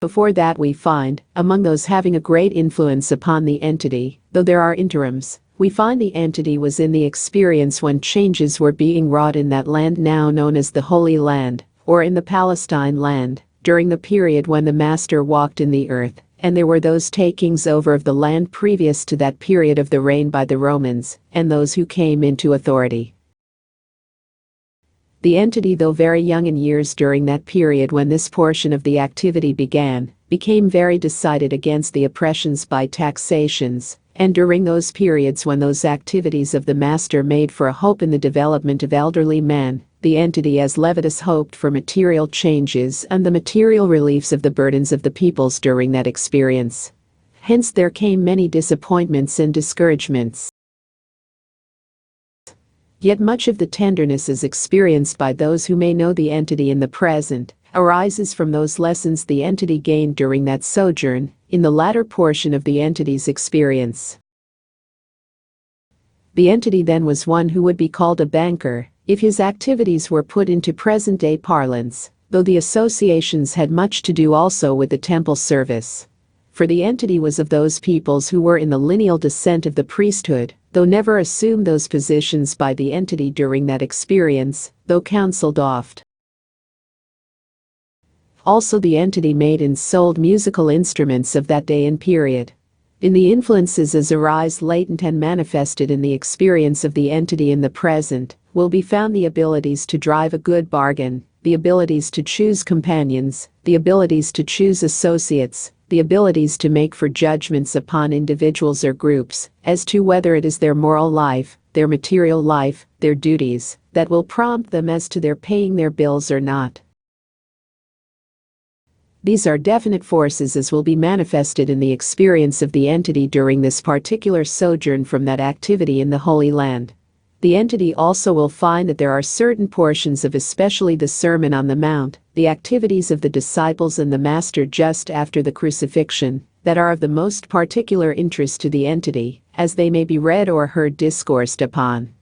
Before that we find, among those having a great influence upon the entity, though there are interims, we find the entity was in the experience when changes were being wrought in that land now known as the Holy Land, or in the Palestine land, during the period when the Master walked in the earth, and there were those takings over of the land previous to that period of the reign by the Romans, and those who came into authority. The entity, though very young in years during that period when this portion of the activity began, became very decided against the oppressions by taxations, and during those periods when those activities of the Master made for a hope in the development of elderly men, the entity as Levitus hoped for material changes and the material reliefs of the burdens of the peoples during that experience. Hence there came many disappointments and discouragements. Yet much of the tenderness is experienced by those who may know the entity in the present, arises from those lessons the entity gained during that sojourn, in the latter portion of the entity's experience. The entity then was one who would be called a banker, if his activities were put into present-day parlance, though the associations had much to do also with the temple service. For the entity was of those peoples who were in the lineal descent of the priesthood, though never assumed those positions by the entity during that experience, though counseled oft. Also the entity made and sold musical instruments of that day and period. In the influences as arise latent and manifested in the experience of the entity in the present, will be found the abilities to drive a good bargain, the abilities to choose companions, the abilities to choose associates, the abilities to make for judgments upon individuals or groups, as to whether it is their moral life, their material life, their duties, that will prompt them as to their paying their bills or not. These are definite forces as will be manifested in the experience of the entity during this particular sojourn from that activity in the Holy Land. The entity also will find that there are certain portions of especially the Sermon on the Mount, the activities of the disciples and the Master just after the crucifixion, that are of the most particular interest to the entity, as they may be read or heard discoursed upon.